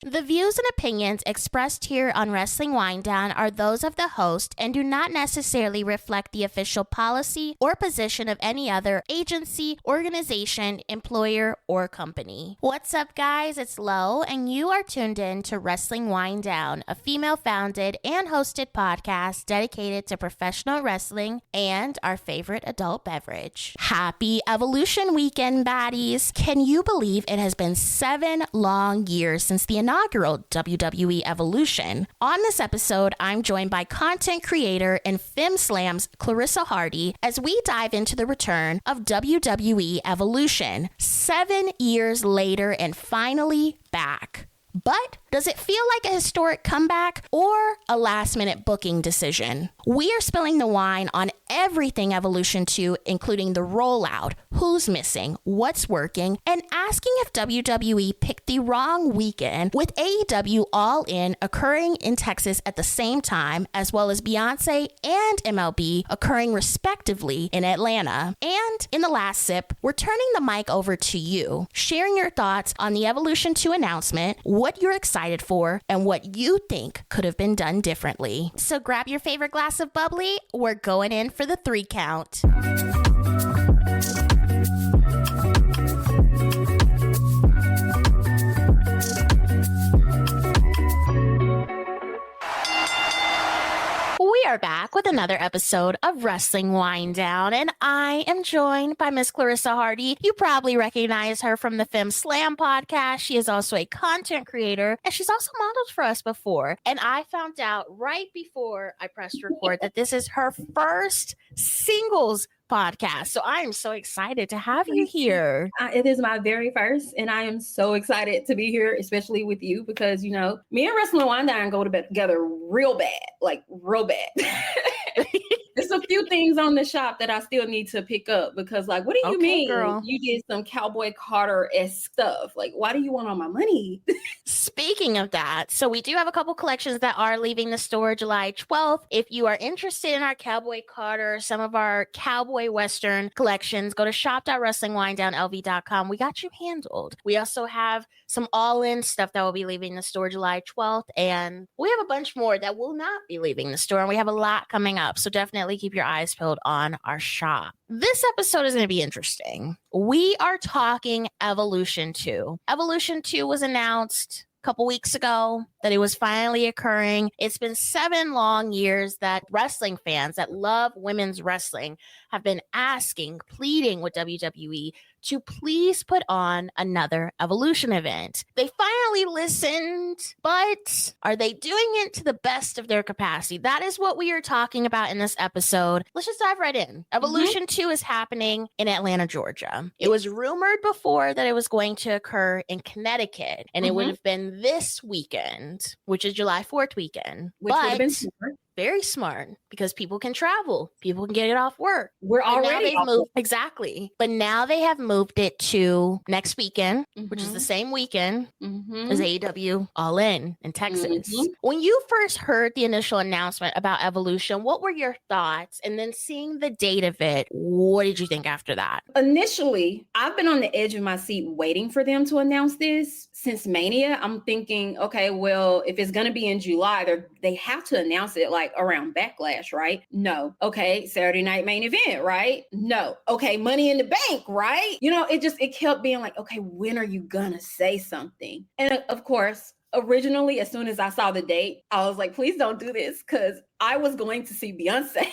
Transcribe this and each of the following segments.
The views and opinions expressed here on Wrestling Winedown are those of the host and do not necessarily reflect the official policy or position of any other agency, organization, employer, or company. What's up, guys? It's Lo, and you are tuned in to Wrestling Winedown, a female-founded and hosted podcast dedicated to professional wrestling and our favorite adult beverage. Happy Evolution Weekend, baddies! Can you believe it has been 7 long years since the inaugural WWE Evolution? On this episode, I'm joined by content creator and FemmeSlam's Clarissa Hardy as we dive into the return of WWE Evolution 7 years later and finally back. But does it feel like a historic comeback or a last-minute booking decision? We are spilling the wine on everything Evolution 2, including the rollout, who's missing, what's working, and asking if WWE picked the wrong weekend with AEW All-In occurring in Texas at the same time, as well as Beyoncé and MLB occurring respectively in Atlanta. And in the last sip, we're turning the mic over to you, sharing your thoughts on the Evolution 2 announcement, what you're excited for, and what you think could have been done differently. So grab your favorite glass of bubbly. We're going in for the 3 count. We are back with another episode of Wrestling Winedown, and I am joined by Miss Clarissa Hardy. You probably recognize her from the FemmeSlam podcast. She is also a content creator, and she's also modeled for us before. And I found out right before I pressed record that this is her first singles podcast. So I am so excited to have you here. It is my very first, and I am so excited to be here, especially with you, because, you know, me and Wrestling Winedown go together real bad, like real bad. There's a few things on the shop that I still need to pick up because, like, what do you mean, girl? You did some Cowboy Carter-esque stuff? Like, why do you want all my money? Speaking of that, so we do have a couple collections that are leaving the store July 12th. If you are interested in our Cowboy Carter, some of our Cowboy Western collections, go to shop.wrestlingwinedownlv.com. We got you handled. We also have some all-in stuff that will be leaving the store July 12th, and we have a bunch more that will not be leaving the store, and we have a lot coming up, so definitely keep your eyes peeled on our shop. This episode is going to be interesting. We are talking Evolution 2. Evolution 2 was announced a couple weeks ago that it was finally occurring. It's been 7 long years that wrestling fans that love women's wrestling have been asking, pleading with WWE to please put on another Evolution event. They finally listened, but are they doing it to the best of their capacity? That is what we are talking about in this episode. Let's just dive right in. Evolution 2 is happening in Atlanta, Georgia. It was rumored before that it was going to occur in Connecticut, and it would have been this weekend, which is July 4th weekend. Which would have been smart. Very smart, because people can travel. People can get it off work. We're already moved. Exactly. But now they have moved it to next weekend, which is the same weekend as AEW All-In Texas. When you first heard the initial announcement about Evolution, what were your thoughts? And then seeing the date of it, what did you think after that? Initially, I've been on the edge of my seat waiting for them to announce this since Mania. I'm thinking, okay, well, if it's going to be in July, they have to announce it like around Backlash, right? No. Okay, Saturday Night Main Event, right? No. Okay, Money in the Bank, right? You know, it kept being like, okay, when are you gonna say something? And of course, originally, as soon as I saw the date, I was like, please don't do this, because I was going to see Beyoncé.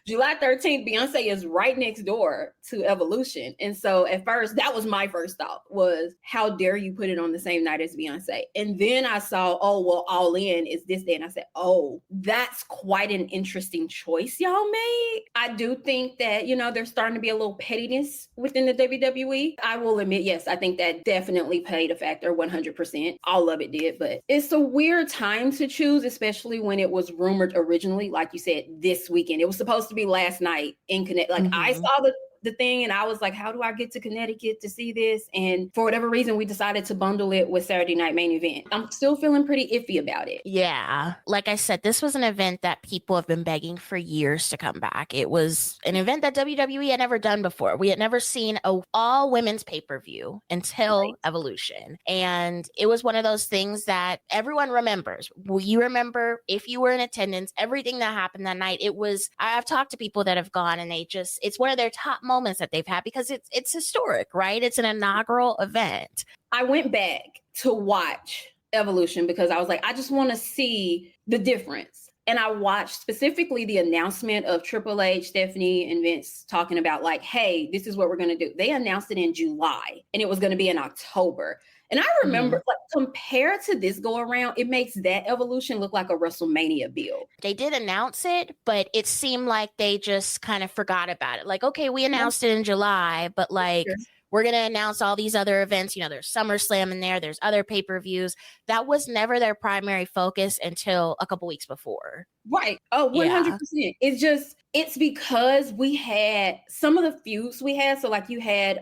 July 13th, Beyoncé is right next door to Evolution. And so at first, that was my first thought, was how dare you put it on the same night as Beyoncé? And then I saw, oh, well, All In is this day. And I said, oh, that's quite an interesting choice y'all made. I do think that, you know, there's starting to be a little pettiness within the WWE. I will admit, yes, I think that definitely played a factor 100%. All of it did, but it's a weird time to choose, especially when it was rumored originally, like you said, this weekend. It was supposed to be last night in Connect. Like I saw the thing, and I was like, how do I get to Connecticut to see this? And for whatever reason, we decided to bundle it with Saturday Night Main Event. I'm still feeling pretty iffy about it. Yeah. Like I said, this was an event that people have been begging for years to come back. It was an event that WWE had never done before. We had never seen a all women's pay-per-view until Evolution. And it was one of those things that everyone remembers. Will you remember, if you were in attendance, everything that happened that night? It was, I've talked to people that have gone and it's one of their top moments that they've had because it's historic, right? It's an inaugural event. I went back to watch Evolution because I was like, I just want to see the difference. And I watched specifically the announcement of Triple H, Stephanie, and Vince talking about like, hey, this is what we're going to do. They announced it in July and it was going to be in October. And I remember, like, compared to this go around, it makes that Evolution look like a WrestleMania build. They did announce it, but it seemed like they just kind of forgot about it. Like, okay, we announced it in July, but like, we're going to announce all these other events. You know, there's SummerSlam in there. There's other pay-per-views. That was never their primary focus until a couple weeks before. Right. Oh, 100%. Yeah. It's because we had some of the feuds we had. So like you had,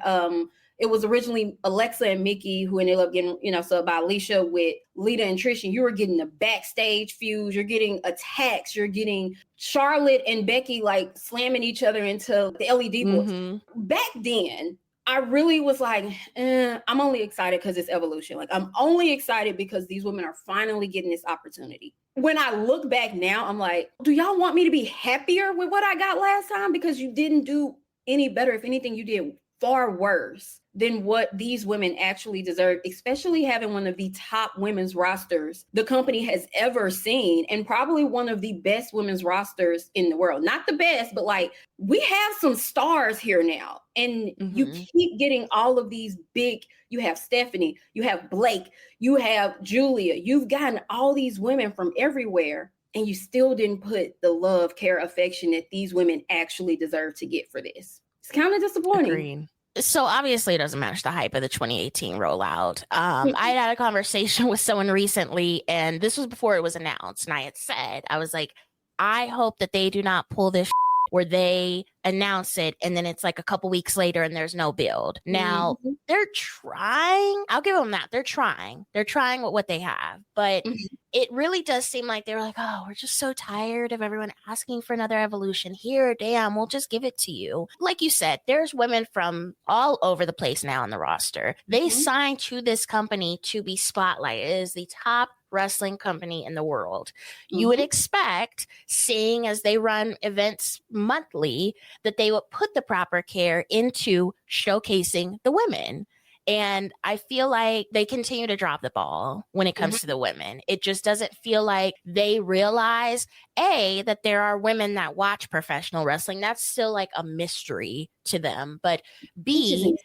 it was originally Alexa and Mickey who ended up getting, subbed by Alicia with Lita and Trish. And you were getting the backstage feuds. You're getting attacks. You're getting Charlotte and Becky like slamming each other into the LED boards. Back then, I really was like, I'm only excited because it's Evolution. Like, I'm only excited because these women are finally getting this opportunity. When I look back now, I'm like, do y'all want me to be happier with what I got last time? Because you didn't do any better. If anything, you did far worse than what these women actually deserve, especially having one of the top women's rosters the company has ever seen, and probably one of the best women's rosters in the world. Not the best, but like, we have some stars here now. And you keep getting all of these big, you have Stephanie, you have Blake, you have Julia, you've gotten all these women from everywhere, and you still didn't put the love, care, affection that these women actually deserve to get for this. It's kind of disappointing. Agreed. So obviously it doesn't match the hype of the 2018 rollout. I had a conversation with someone recently, and this was before it was announced. And I had said, I was like, I hope that they do not pull this where they announce it and then it's like a couple weeks later and there's no build. Now, they're trying. I'll give them that. They're trying. They're trying with what they have. But it really does seem like they were like, oh, we're just so tired of everyone asking for another Evolution. Here, damn, we'll just give it to you. Like you said, there's women from all over the place now on the roster. They signed to this company to be spotlighted. It is the top wrestling company in the world. You would expect, seeing as they run events monthly, that they would put the proper care into showcasing the women. And I feel like they continue to drop the ball when it comes to the women. It just doesn't feel like they realize, A, that there are women that watch professional wrestling. That's still like a mystery to them. But B,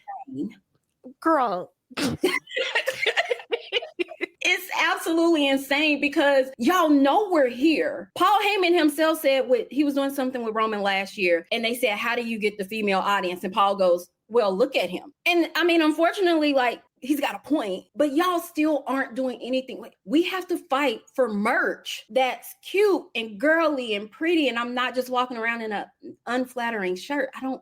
girl, it's absolutely insane because y'all know we're here. Paul Heyman himself said he was doing something with Roman last year, and they said, how do you get the female audience? And Paul goes, well, look at him. And I mean, unfortunately, like, he's got a point, but y'all still aren't doing anything. Like, we have to fight for merch that's cute and girly and pretty. And I'm not just walking around in an unflattering shirt. I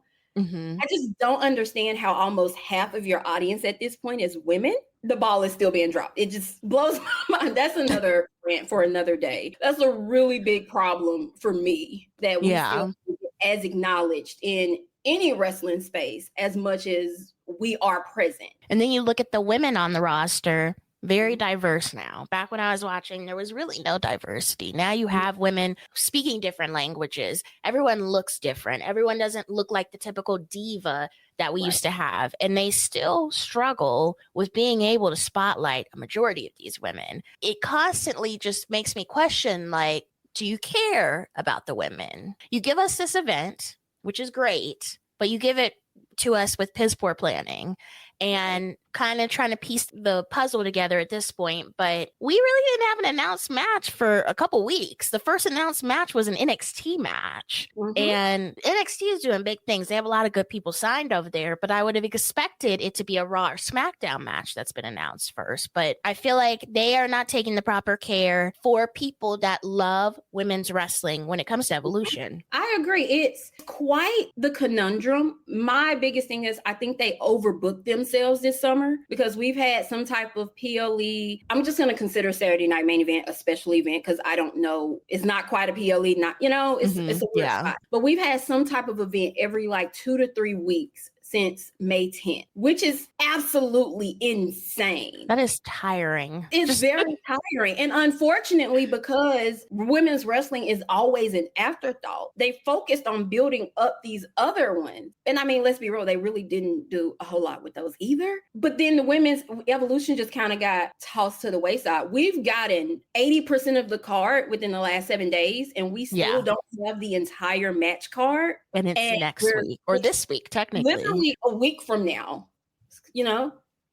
just don't understand how almost half of your audience at this point is women. The ball is still being dropped. It just blows my mind. That's another rant for another day. That's a really big problem for me that we still as acknowledged in any wrestling space as much as we are present. And then you look at the women on the roster, very diverse now. Back when I was watching, there was really no diversity. Now you have women speaking different languages. Everyone looks different. Everyone doesn't look like the typical diva that we used to have. And they still struggle with being able to spotlight a majority of these women. It constantly just makes me question, like, do you care about the women? You give us this event, which is great, but you give it to us with piss poor planning. And kind of trying to piece the puzzle together at this point, but we really didn't have an announced match for a couple weeks. The first announced match was an NXT match, and NXT is doing big things. They have a lot of good people signed over there, but I would have expected it to be a Raw or SmackDown match that's been announced first. But I feel like they are not taking the proper care for people that love women's wrestling when it comes to Evolution. I agree. It's quite the conundrum. My biggest thing is I think they overbooked themselves this summer because we've had some type of PLE. I'm just going to consider Saturday Night Main Event a special event because I don't know. It's not quite a PLE. Not, it's a weird spot. But we've had some type of event every like 2 to 3 weeks since May 10th, which is absolutely insane. That is tiring. It's very tiring. And unfortunately, because women's wrestling is always an afterthought, they focused on building up these other ones. And I mean, let's be real, they really didn't do a whole lot with those either. But then the women's Evolution just kind of got tossed to the wayside. We've gotten 80% of the card within the last 7 days, and we still don't have the entire match card. And it's next week or this week, technically. Literally a week from now,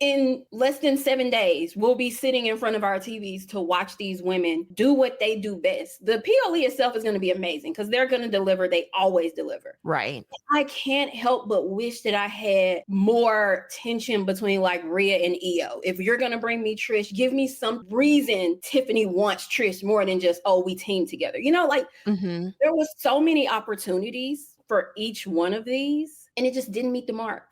in less than 7 days, we'll be sitting in front of our TVs to watch these women do what they do best. The PLE itself is going to be amazing because they're going to deliver. They always deliver. Right. I can't help but wish that I had more tension between like Rhea and Io. If you're going to bring me Trish, give me some reason Tiffany wants Trish more than just, we team together. There was so many opportunities for each one of these, and it just didn't meet the mark.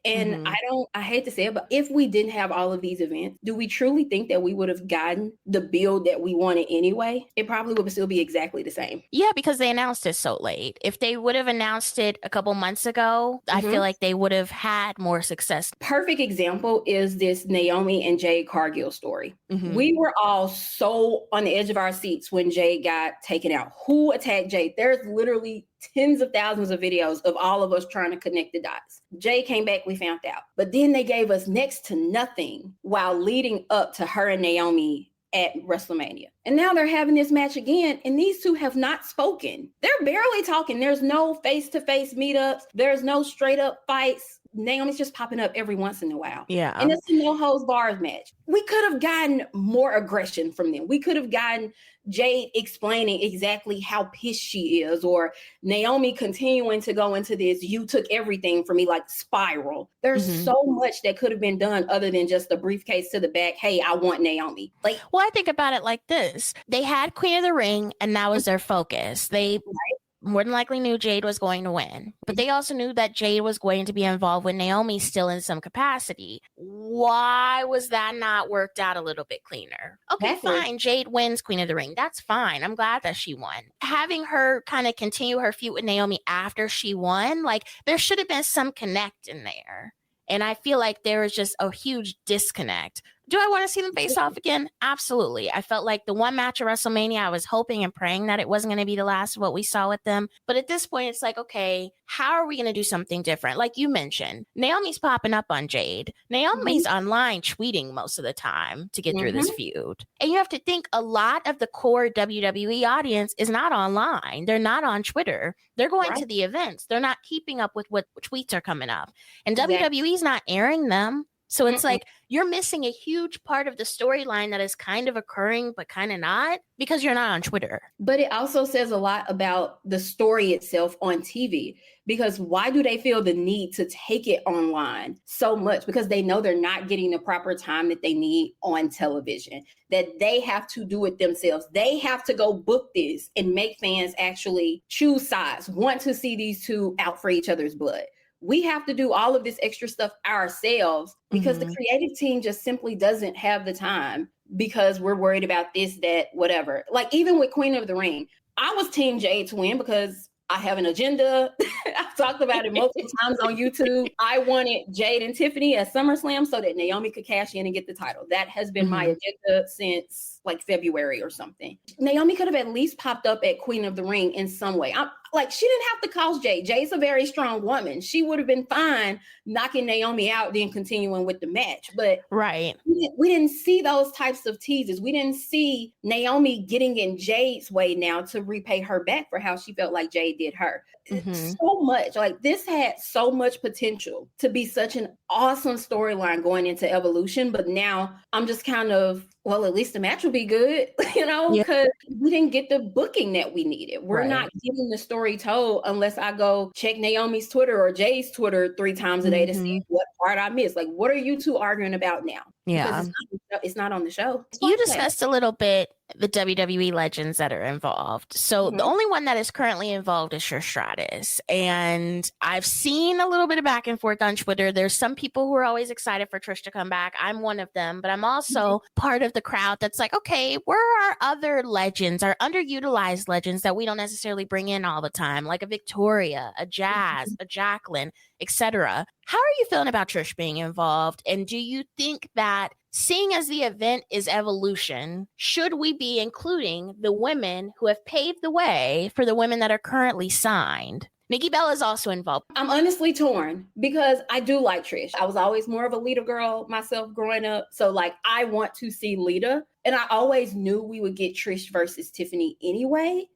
And I hate to say it, but if we didn't have all of these events, do we truly think that we would have gotten the build that we wanted anyway? It probably would still be exactly the same. Yeah, because they announced it so late. If they would have announced it a couple months ago, I feel like they would have had more success. Perfect example is this Naomi and Jade Cargill story. We were all so on the edge of our seats when Jade got taken out. Who attacked Jade? There's literally tens of thousands of videos of all of us trying to connect the dots. Jay came back, we found out. But then they gave us next to nothing while leading up to her and Naomi at WrestleMania. And now they're having this match again, and these two have not spoken. They're barely talking. There's no face-to-face meetups. There's no straight-up fights. Naomi's just popping up every once in a while. Yeah. And it's a no-holds-barred match. We could have gotten more aggression from them. We could have gotten Jade explaining exactly how pissed she is, or Naomi continuing to go into this, you took everything from me, like spiral. There's so much that could have been done other than just the briefcase to the back. Hey, I want Naomi. Well, I think about it like this. They had Queen of the Ring, and that was their focus. They more than likely knew Jade was going to win, but they also knew that Jade was going to be involved with Naomi still in some capacity. Why was that not worked out a little bit cleaner? Okay, fine. Jade wins Queen of the Ring. That's fine. I'm glad that she won. Having her kind of continue her feud with Naomi after she won, there should have been some connect in there. And I feel like there was just a huge disconnect. Do I want to see them face off again? Absolutely. I felt like the one match at WrestleMania, I was hoping and praying that it wasn't going to be the last of what we saw with them. But at this point, it's like, okay, how are we going to do something different? Like you mentioned, Naomi's popping up on Jade. Naomi's online tweeting most of the time to get through this feud. And you have to think a lot of the core WWE audience is not online. They're not on Twitter. They're going to the events. They're not keeping up with what tweets are coming up. And WWE's not airing them. So it's like you're missing a huge part of the storyline that is kind of occurring, but kind of not, because you're not on Twitter. But it also says a lot about the story itself on TV, because why do they feel the need to take it online so much? Because they know they're not getting the proper time that they need on television, that they have to do it themselves. They have to go book this and make fans actually choose sides, want to see these two out for each other's blood. We have to do all of this extra stuff ourselves because the creative team just simply doesn't have the time because we're worried about this, that, whatever. Like even with Queen of the Ring, I was Team Jade to win because I have an agenda. I've talked about it multiple times on YouTube. I wanted Jade and Tiffany at SummerSlam so that Naomi could cash in and get the title. That has been my agenda since like February or something. Naomi could have at least popped up at Queen of the Ring in some way. She didn't have to cost Jade. Jade's a very strong woman. She would have been fine knocking Naomi out, then continuing with the match. But we didn't see those types of teases. We didn't see Naomi getting in Jade's way now to repay her back for how she felt like Jade did her. Mhm. so much. Like, this had so much potential to be such an awesome storyline going into Evolution, but now I'm just kind of, well, at least the match will be good, Yeah. because we didn't get the booking that we needed. We're Right. not getting the story told unless I go check Naomi's Twitter or Jay's Twitter 3 times a day to see what part I missed. Like, what are you two arguing about now? Yeah. Because it's not on the show. You discussed a little bit the WWE legends that are involved. So the only one that is currently involved is Trish Stratus. And I've seen a little bit of back and forth on Twitter. There's some people who are always excited for Trish to come back. I'm one of them, but I'm also part of the crowd that's like, okay, where are other legends, our underutilized legends that we don't necessarily bring in all the time, like a Victoria, a Jazz, a Jacqueline, etc. How are you feeling about Trish being involved? And do you think that, seeing as the event is Evolution, should we be including the women who have paved the way for the women that are currently signed? Nikki Bella is also involved. I'm honestly torn because I do like Trish. I was always more of a Lita girl myself growing up. So, like, I want to see Lita. And I always knew we would get Trish versus Tiffany anyway.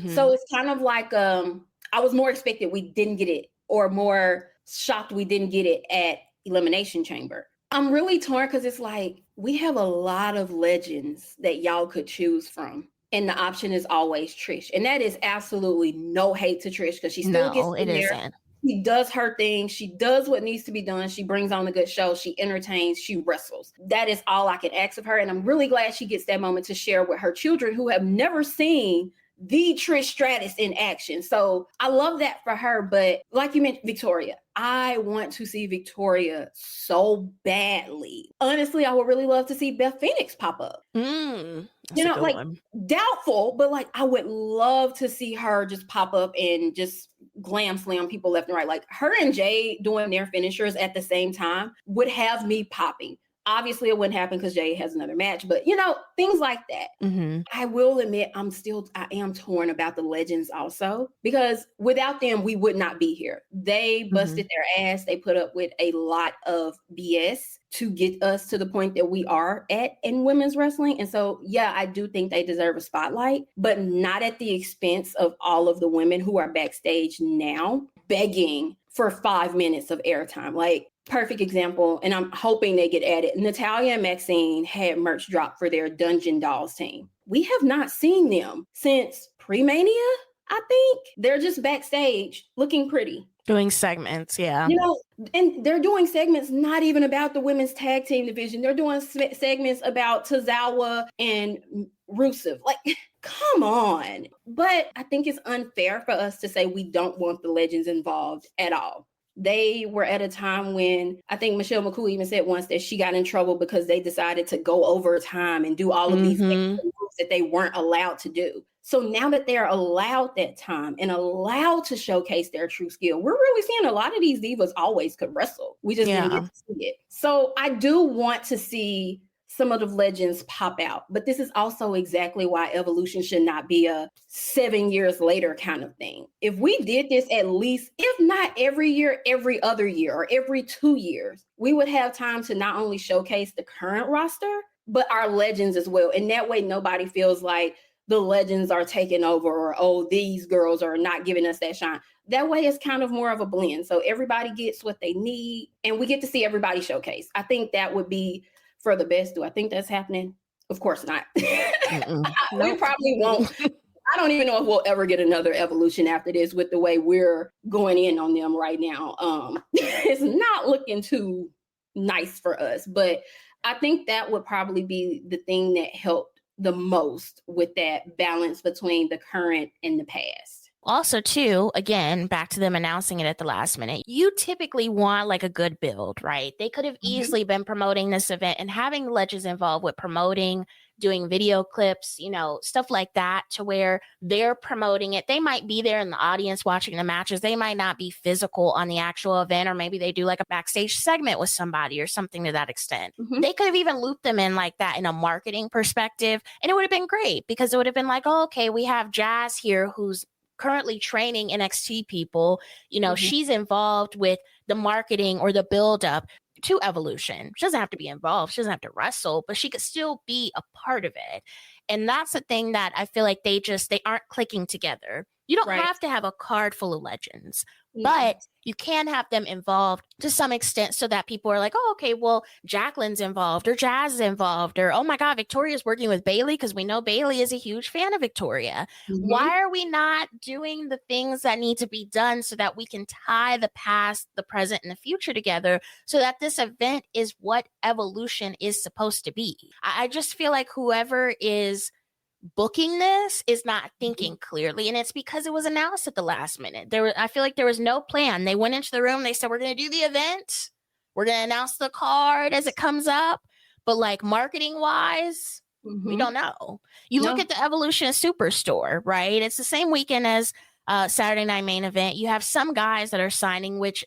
So it's kind of like, I was more expected we didn't get it, or more shocked we didn't get it at Elimination Chamber. I'm really torn because it's like, we have a lot of legends that y'all could choose from. And the option is always Trish. And that is absolutely no hate to Trish, because she still gets in there. Isn't. She does her thing. She does what needs to be done. She brings on a good show. She entertains. She wrestles. That is all I can ask of her. And I'm really glad she gets that moment to share with her children who have never seen the Trish Stratus in action. So I love that for her. But like you mentioned, Victoria, I want to see Victoria so badly. Honestly, I would really love to see Beth Phoenix pop up. Like, doubtful, but like, I would love to see her just pop up and just glam slam people left and right. Like, her and Jay doing their finishers at the same time would have me popping. Obviously, it wouldn't happen because Jay has another match, but things like that. I will admit, I am torn about the legends also, because without them, we would not be here. They busted their ass. They put up with a lot of BS to get us to the point that we are at in women's wrestling. And so, yeah, I do think they deserve a spotlight, but not at the expense of all of the women who are backstage now begging for 5 minutes of airtime. Like, perfect example, and I'm hoping they get added. Natalia and Maxine had merch drop for their Dungeon Dolls team. We have not seen them since pre-Mania, I think. They're just backstage looking pretty. Doing segments, yeah. And they're doing segments not even about the women's tag team division. They're doing segments about Tozawa and Rusev. Like, come on. But I think it's unfair for us to say we don't want the legends involved at all. They were at a time when I think Michelle McCool even said once that she got in trouble because they decided to go over time and do all of these things that they weren't allowed to do. So now that they're allowed that time and allowed to showcase their true skill, we're really seeing a lot of these divas always could wrestle. We just didn't get to see it. So I do want to see some of the legends pop out, but this is also exactly why Evolution should not be a 7 years later kind of thing. If we did this at least, if not every year, every other year, or every 2 years, we would have time to not only showcase the current roster, but our legends as well. And that way, nobody feels like the legends are taking over, or, oh, these girls are not giving us that shine. That way, it's kind of more of a blend. So everybody gets what they need, and we get to see everybody showcase. I think that would be for the best. Do I think that's happening? Of course not. We probably won't. I don't even know if we'll ever get another Evolution after this with the way we're going in on them right now. It's not looking too nice for us, but I think that would probably be the thing that helped the most with that balance between the current and the past. Also, too, again, back to them announcing it at the last minute, you typically want like a good build, right? They could have easily been promoting this event and having legends involved with promoting, doing video clips, stuff like that, to where they're promoting it. They might be there in the audience watching the matches. They might not be physical on the actual event, or maybe they do like a backstage segment with somebody or something to that extent. They could have even looped them in like that in a marketing perspective, and it would have been great, because it would have been like, oh, okay, we have Jazz here who's currently training NXT people. She's involved with the marketing or the buildup to Evolution. She doesn't have to be involved. She doesn't have to wrestle, but she could still be a part of it. And that's the thing that I feel like they aren't clicking together. You don't Right. have to have a card full of legends, No. but you can have them involved to some extent so that people are like, oh, okay, well, Jacqueline's involved or Jazz is involved or, oh my God, Victoria's working with Bailey because we know Bailey is a huge fan of Victoria. Why are we not doing the things that need to be done so that we can tie the past, the present, and the future together so that this event is what Evolution is supposed to be? I just feel like whoever is booking this is not thinking clearly, and it's because it was announced at the last minute. I feel like there was no plan. They went into the room, they said, we're going to do the event, we're going to announce the card as it comes up, but like marketing wise, we don't know. You look at the Evolution Superstore, right? It's the same weekend as Saturday Night Main Event. You have some guys that are signing, which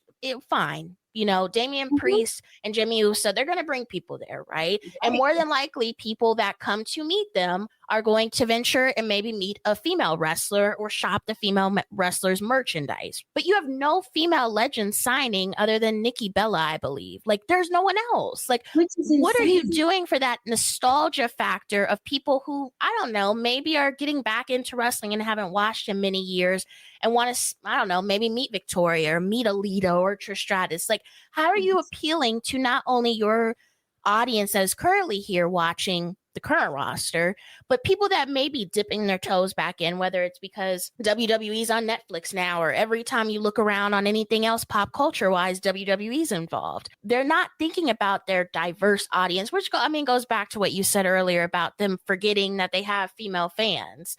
fine. You know, Damian Priest and Jimmy Uso, they're going to bring people there, right? And more than likely, people that come to meet them are going to venture and maybe meet a female wrestler or shop the female wrestler's merchandise. But you have no female legends signing other than Nikki Bella, I believe. Like, there's no one else. Like, what are you doing for that nostalgia factor of people who, I don't know, maybe are getting back into wrestling and haven't watched in many years and want to, I don't know, maybe meet Victoria or meet Alita or Trish Stratus? Like, how are you appealing to not only your audience that is currently here watching the current roster, but people that may be dipping their toes back in, whether it's because WWE's on Netflix now, or every time you look around on anything else pop culture wise, WWE's involved. They're not thinking about their diverse audience, which goes back to what you said earlier about them forgetting that they have female fans.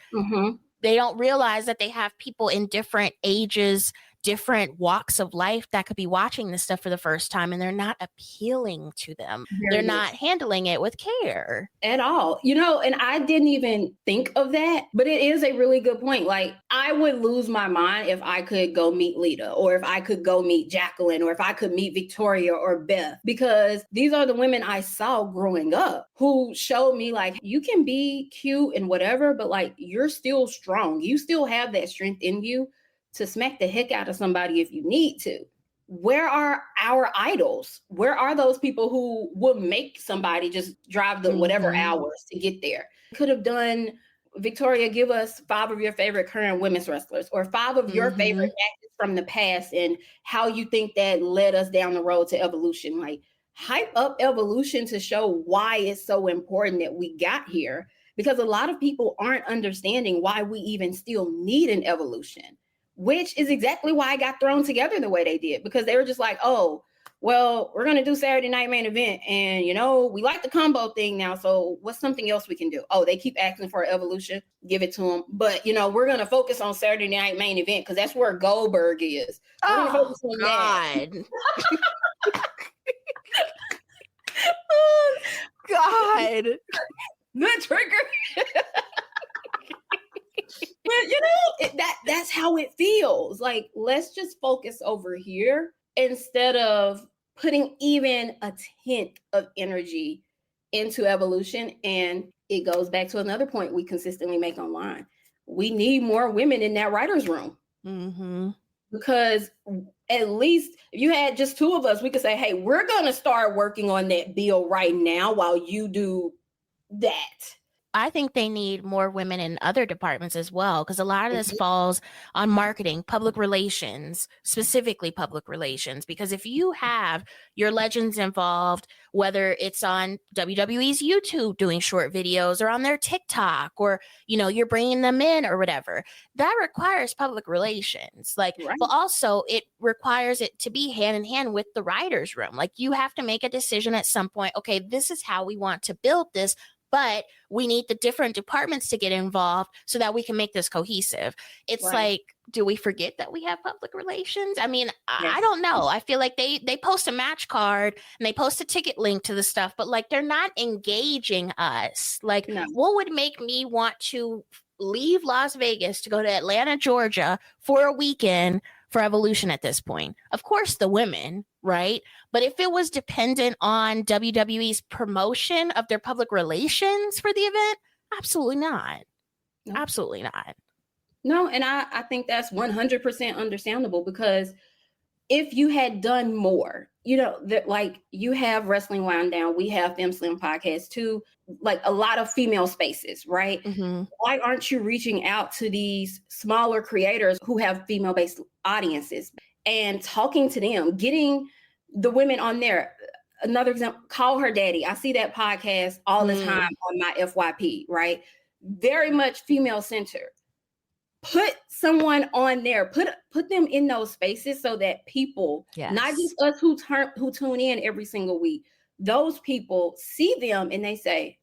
They don't realize that they have people in different ages, different walks of life that could be watching this stuff for the first time, and they're not appealing to them. They're not handling it with care at all. You know, and I didn't even think of that, but it is a really good point. Like, I would lose my mind if I could go meet Lita, or if I could go meet Jacqueline, or if I could meet Victoria or Beth, because these are the women I saw growing up who showed me like, you can be cute and whatever, but like, you're still strong. You still have that strength in you to smack the heck out of somebody if you need to. Where are our idols? Where are those people who would make somebody just drive the whatever hours to get there? Could have done, Victoria, give us 5 of your favorite current women's wrestlers, or 5 of your favorite matches from the past and how you think that led us down the road to Evolution. Like, hype up Evolution to show why it's so important that we got here, because a lot of people aren't understanding why we even still need an Evolution, which is exactly why I got thrown together the way they did, because they were just like, oh, well, we're going to do Saturday Night Main Event, and, you know, we like the combo thing now, so what's something else we can do? Oh, they keep asking for Evolution, give it to them. But, you know, we're going to focus on Saturday Night Main Event because that's where Goldberg is. We're going to focus on that. Oh, God. Good trigger. But, you know, that's how it feels. Like, let's just focus over here instead of putting even a tint of energy into Evolution. And it goes back to another point we consistently make online. We need more women in that writer's room. Because at least if you had just 2 of us, we could say, hey, we're going to start working on that bill right now while you do that. I think they need more women in other departments as well, because a lot of this falls on marketing, public relations, specifically public relations. Because if you have your legends involved, whether it's on WWE's YouTube doing short videos or on their TikTok, or, you know, you're bringing them in or whatever, that requires public relations. Like, but also it requires it to be hand in hand with the writer's room. Like, you have to make a decision at some point. Okay, this is how we want to build this, but we need the different departments to get involved so that we can make this cohesive. It's like, do we forget that we have public relations? I mean, I don't know. I feel like they post a match card and they post a ticket link to the stuff, but like, they're not engaging us. Like, what would make me want to leave Las Vegas to go to Atlanta, Georgia for a weekend for Evolution at this point? Of course, the women, right? But if it was dependent on WWE's promotion of their public relations for the event, absolutely not. Nope. Absolutely not. No, and I think that's 100% understandable, because if you had done more, you know, that like you have Wrestling Winedown, we have FemmeSlam podcast too, like a lot of female spaces, right? Mm-hmm. Why aren't you reaching out to these smaller creators who have female based audiences and talking to them, getting the women on there? Another example, Call Her Daddy. I see that podcast all the time on my FYP, right? Very much female centered. Put someone on there, put them in those spaces so that people, not just us who tune in every single week, those people see them and they say,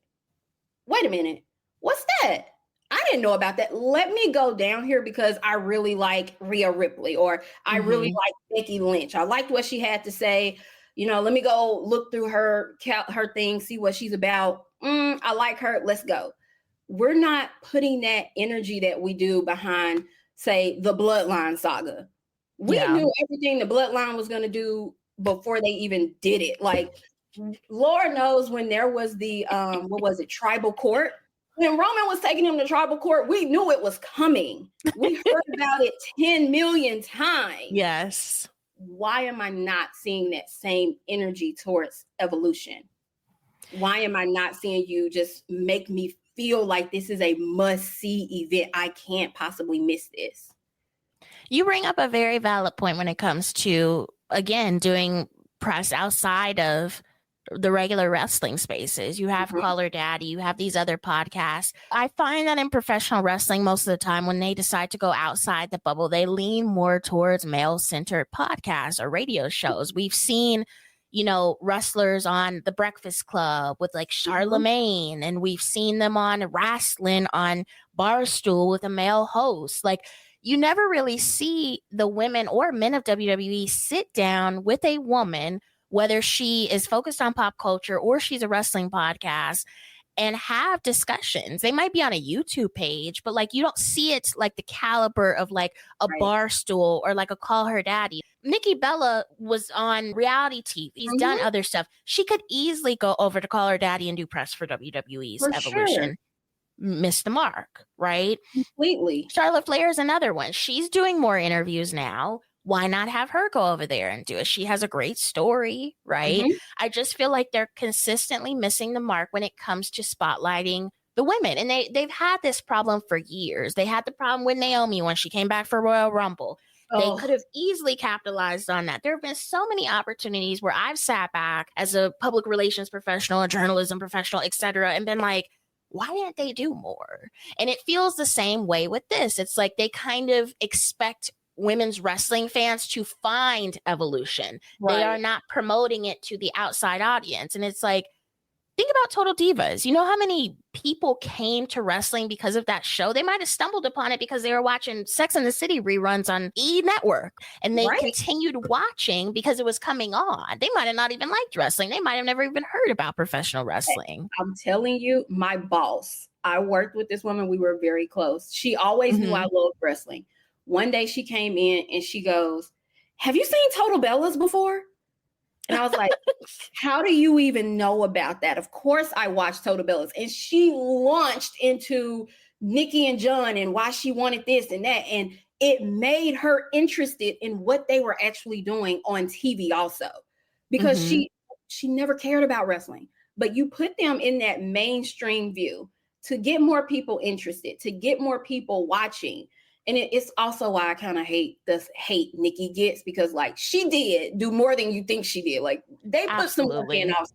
wait a minute, what's that? I didn't know about that. Let me go down here because I really like Rhea Ripley, or I really like Becky Lynch. I liked what she had to say. You know, let me go look through her thing, see what she's about. I like her. Let's go. We're not putting that energy that we do behind, say, the Bloodline saga. We knew everything the Bloodline was going to do before they even did it. Like, Lord knows when there was the, tribal court. When Roman was taking him to tribal court, we knew it was coming. We heard about it 10 million times. Yes. Why am I not seeing that same energy towards Evolution? Why am I not seeing you just make me feel like this is a must-see event? I can't possibly miss this. You bring up a very valid point when it comes to, again, doing press outside of the regular wrestling spaces. You have Call Her Daddy, you have these other podcasts. I find that in professional wrestling, most of the time when they decide to go outside the bubble, they lean more towards male-centered podcasts or radio shows. We've seen, you know, wrestlers on The Breakfast Club with like Charlemagne, and we've seen them on wrestling on Barstool with a male host. Like, you never really see the women or men of WWE sit down with a woman, whether she is focused on pop culture or she's a wrestling podcast, and have discussions. They might be on a YouTube page, but like you don't see it like the caliber of like a Barstool or like a Call Her Daddy. Nikki Bella was on reality TV. He's done other stuff. She could easily go over to Call Her Daddy and do press for WWE's Evolution. Sure. Miss the mark, right? Completely. Charlotte Flair is another one. She's doing more interviews now. Why not have her go over there and do it? She has a great story, right? I just feel like they're consistently missing the mark when it comes to spotlighting the women. And they've had this problem for years. They had the problem with Naomi when she came back for Royal Rumble. They could have easily capitalized on that. There have been so many opportunities where I've sat back as a public relations professional, a journalism professional, etc., and been like, why didn't they do more? And it feels the same way with this. It's like they kind of expect women's wrestling fans to find Evolution. They are not promoting it to the outside audience. And it's like, think about Total Divas. You know how many people came to wrestling because of that show? They might have stumbled upon it because they were watching Sex and the City reruns on E! Network. And they continued watching because it was coming on. They might have not even liked wrestling. They might have never even heard about professional wrestling. I'm telling you, my boss, I worked with this woman. We were very close. She always knew I loved wrestling. One day she came in and she goes, have you seen Total Bellas before? And I was like, how do you even know about that? Of course I watched Total Bellas. And she launched into Nikki and John and why she wanted this and that. And it made her interested in what they were actually doing on TV also. Because she never cared about wrestling. But you put them in that mainstream view to get more people interested, to get more people watching. And it's also why I kind of hate Nikki gets, because like she did do more than you think she did. Like they put some work in also.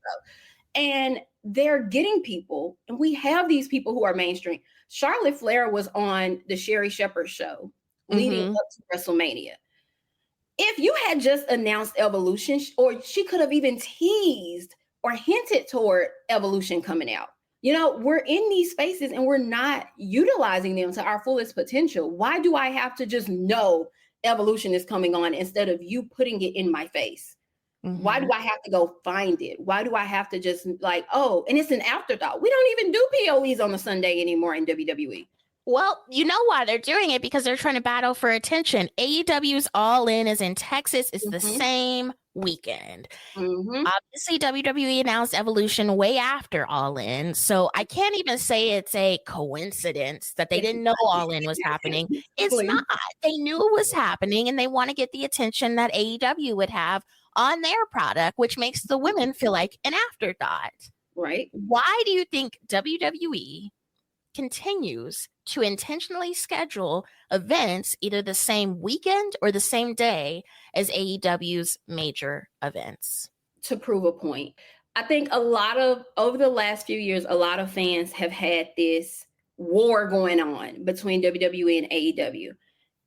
And they're getting people, and we have these people who are mainstream. Charlotte Flair was on the Sherry Shepherd show leading up to WrestleMania. If you had just announced Evolution, or she could have even teased or hinted toward Evolution coming out. You know, we're in these spaces and we're not utilizing them to our fullest potential. Why do I have to just know Evolution is coming on instead of you putting it in my face? Why do I have to go find it? Why do I have to just like, oh, and it's an afterthought. We don't even do POEs on a Sunday anymore in WWE. Well, you know why they're doing it, because they're trying to battle for attention. AEW's All In is in Texas. It's the Mm-hmm. same weekend. Mm-hmm. Obviously, WWE announced Evolution way after All In, so I can't even say it's a coincidence that they didn't know All In was happening. It's Please. not. They knew it was happening, and they want to get the attention that AEW would have on their product, which makes the women feel like an afterthought. Right. Why do you think WWE continues to intentionally schedule events either the same weekend or the same day as AEW's major events? To prove a point. I think over the last few years, a lot of fans have had this war going on between WWE and AEW.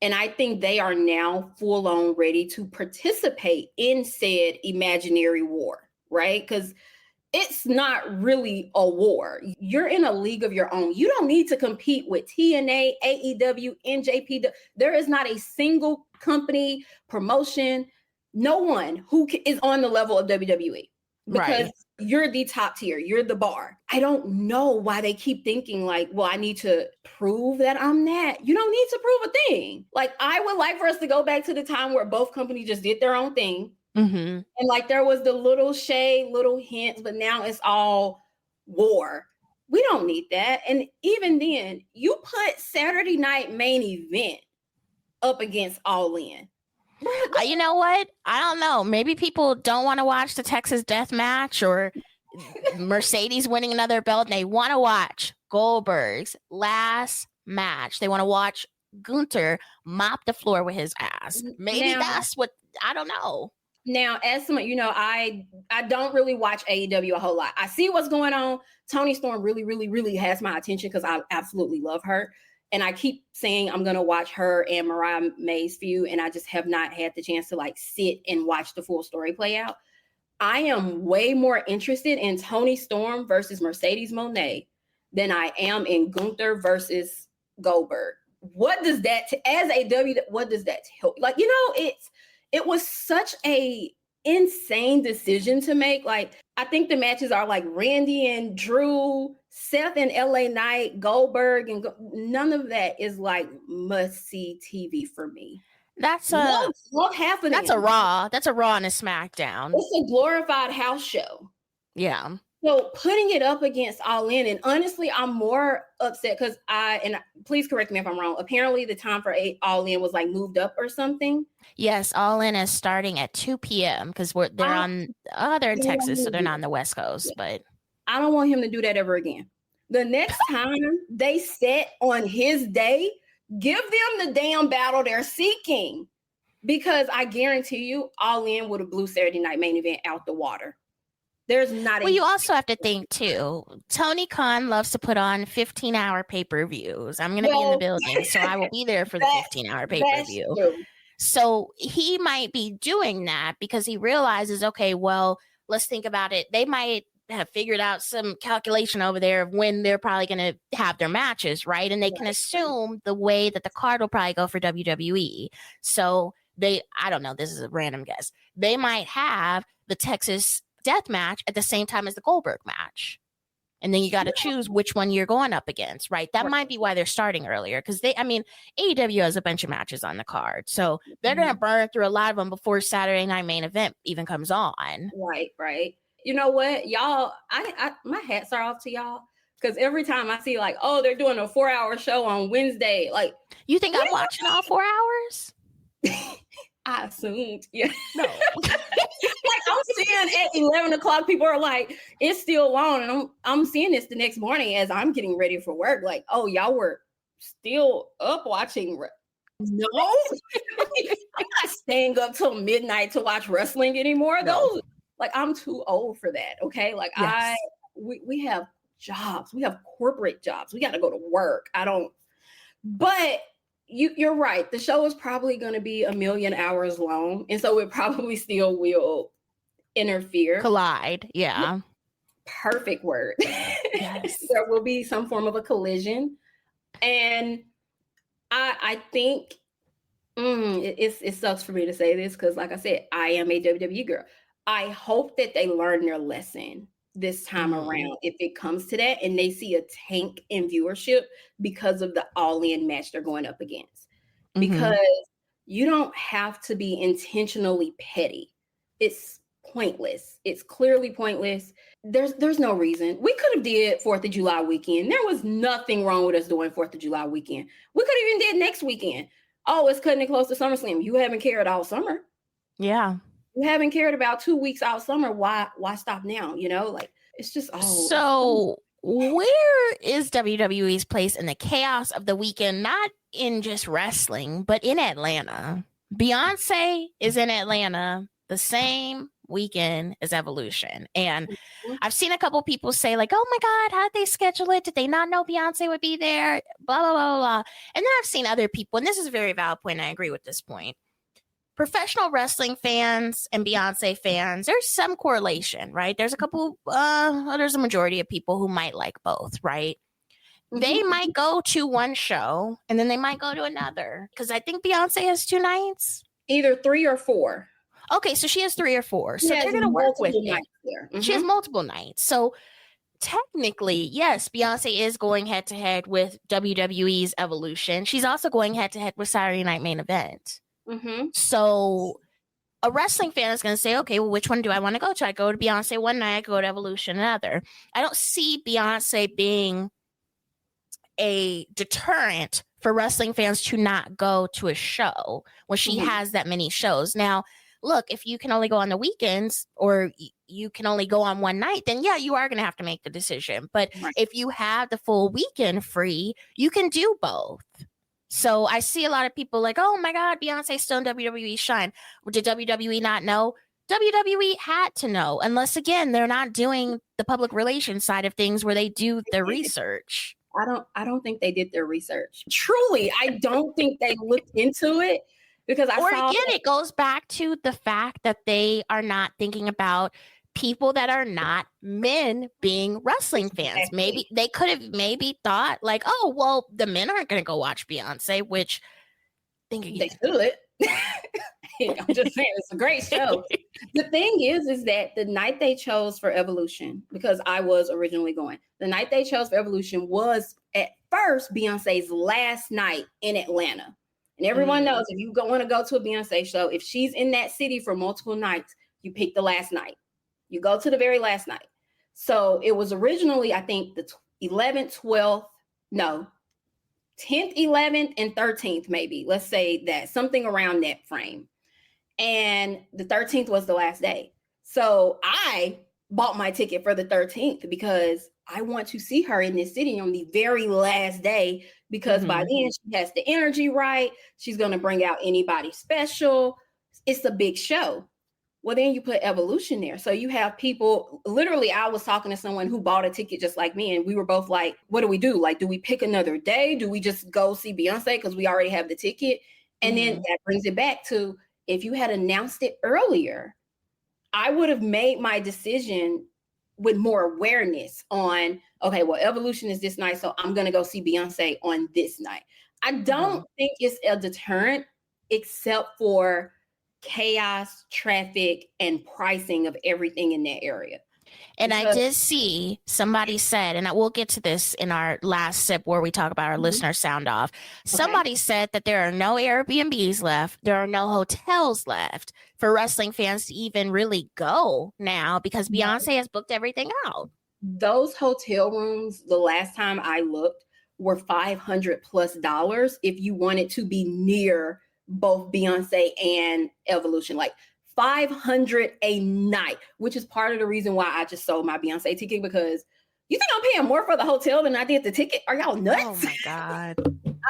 And I think they are now full on ready to participate in said imaginary war, right? Because it's not really a war. You're in a league of your own. You don't need to compete with TNA, AEW, NJPW. There is not a single company, promotion, no one who is on the level of WWE, because Right. you're the top tier. You're the bar. I don't know why they keep thinking like, well, I need to prove that I'm that. You don't need to prove a thing. Like, I would like for us to go back to the time where both companies just did their own thing. Mm-hmm. And like there was the little shade, little hints, but now it's all war. We don't need that. And even then, you put Saturday Night Main Event up against All In. You know what? I don't know. Maybe people don't want to watch the Texas Death Match or Mercedes winning another belt. They want to watch Goldberg's last match. They want to watch Gunther mop the floor with his ass. Maybe that's what, I don't know. Now, as someone, I don't really watch AEW a whole lot. I see what's going on. Toni Storm really, really, really has my attention because I absolutely love her. And I keep saying I'm going to watch her and Mariah May's feud, and I just have not had the chance to like sit and watch the full story play out. I am way more interested in Toni Storm versus Mercedes Moné than I am in Gunther versus Goldberg. What does that, what does that tell? Like, it was such a insane decision to make. Like, I think the matches are like Randy and Drew, Seth and LA Knight, Goldberg, and none of that is like must-see TV for me. That's love half of that's them. a Raw. That's a Raw and a SmackDown. It's a glorified house show. Yeah. So putting it up against All In, and honestly, I'm more upset because please correct me if I'm wrong. Apparently, the time for All In was like moved up or something. Yes, All In is starting at 2 p.m. because they're in Texas, so they're not on the West Coast. But I don't want him to do that ever again. The next time they set on his day, give them the damn battle they're seeking, because I guarantee you, All In would have blew Saturday Night Main Event out the water. There's not. Well, you also have to think too. Tony Khan loves to put on 15-hour pay-per-views. I'm going to be in the building, so I will be there for the 15-hour pay-per-view. So he might be doing that because he realizes, okay, well, let's think about it. They might have figured out some calculation over there of when they're probably going to have their matches, right? And they can assume the way that the card will probably go for WWE. So I don't know, this is a random guess. They might have the Texas Death Match at the same time as the Goldberg match. And then you got to choose which one you're going up against, right? That might be why they're starting earlier, because AEW has a bunch of matches on the card. So they're going to burn through a lot of them before Saturday Night Main Event even comes on. Right. You know what, y'all, my hats are off to y'all, because every time I see like, oh, they're doing a 4-hour show on Wednesday. Like, you think I'm watching all 4 hours? I assumed, yeah. No. Like, I'm seeing at 11 o'clock, people are like, it's still on. And I'm seeing this the next morning as I'm getting ready for work. Like, oh, y'all were still up watching. No, I'm not staying up till midnight to watch wrestling anymore. No. I'm too old for that. Okay. Like, yes. We have jobs. We have corporate jobs. We got to go to work. But you're right. The show is probably going to be 1 million hours long. And so it probably still will interfere. Collide. Yeah. Perfect word. Yes. There will be some form of a collision. And I think it sucks for me to say this because, like I said, I am a WWE girl. I hope that they learn their lesson this time around if it comes to that, and they see a tank in viewership because of the all-in match they're going up against. Because you don't have to be intentionally petty. It's pointless. It's clearly pointless. There's no reason. We could have did 4th of July weekend. There was nothing wrong with us doing 4th of July weekend. We could have even did next weekend. Oh, it's cutting it close to SummerSlam. You haven't cared all summer. Yeah. You haven't cared about 2 weeks all summer. Why stop now? You know, like it's just So where is WWE's place in the chaos of the weekend? Not in just wrestling, but in Atlanta. Beyonce is in Atlanta the same weekend as Evolution. And I've seen a couple people say like, oh my God, how did they schedule it? Did they not know Beyonce would be there? Blah, blah, blah, blah. And then I've seen other people, and this is a very valid point, and I agree with this point. Professional wrestling fans and Beyonce fans, there's some correlation, right? There's a couple, there's a majority of people who might like both, right? They might go to one show and then they might go to another. Because I think Beyonce has 2 nights. Either 3 or 4. Okay, so she has 3 or 4. So they're going to work with it. She has multiple nights. So technically, yes, Beyonce is going head to head with WWE's Evolution. She's also going head to head with Saturday Night Main Event. So a wrestling fan is going to say, okay, well, which one do I want to go to? I go to Beyonce one night, I go to Evolution another. I don't see Beyonce being a deterrent for wrestling fans to not go to a show when she has that many shows. Now, look, if you can only go on the weekends or you can only go on one night, then yeah, you are going to have to make the decision. But if you have the full weekend free, you can do both. So I see a lot of people like, oh my God, Beyonce's still in WWE shine. Did WWE not know? WWE had to know, unless again, they're not doing the public relations side of things where they do the research. I don't think they did their research. Truly, I don't think they looked into it because it goes back to the fact that they are not thinking about people that are not men being wrestling fans. Maybe they could have thought like, oh, well, the men aren't going to go watch Beyonce, which think again. They should. I'm just saying, it's a great show. The thing is that the night they chose for Evolution, because I was originally going, the night they chose for Evolution was at first Beyonce's last night in Atlanta. And everyone knows if you want to go to a Beyonce show, if she's in that city for multiple nights, you pick the last night. You go to the very last night. So it was originally, I think, the 11th, 12th, no, 10th, 11th, and 13th, maybe. Let's say that, something around that frame. And the 13th was the last day. So I bought my ticket for the 13th because I want to see her in this city on the very last day, because by then she has the energy right. She's going to bring out anybody special. It's a big show. Well, then you put Evolution there. So you have people, literally, I was talking to someone who bought a ticket just like me, and we were both like, what do we do? Like, do we pick another day? Do we just go see Beyonce because we already have the ticket? And then that brings it back to, if you had announced it earlier, I would have made my decision with more awareness on, okay, well, Evolution is this night, so I'm going to go see Beyonce on this night. I don't think it's a deterrent, except for chaos, traffic, and pricing of everything in that area. And I did see somebody said, and I will get to this in our last sip where we talk about our listener sound off. Somebody said that there are no Airbnbs left. There are no hotels left for wrestling fans to even really go now because Beyonce has booked everything out. Those hotel rooms, the last time I looked, were $500+ if you wanted to be near both Beyonce and Evolution, like $500 a night, which is part of the reason why I just sold my Beyonce ticket, because you think I'm paying more for the hotel than I did the ticket? Are y'all nuts? Oh my God.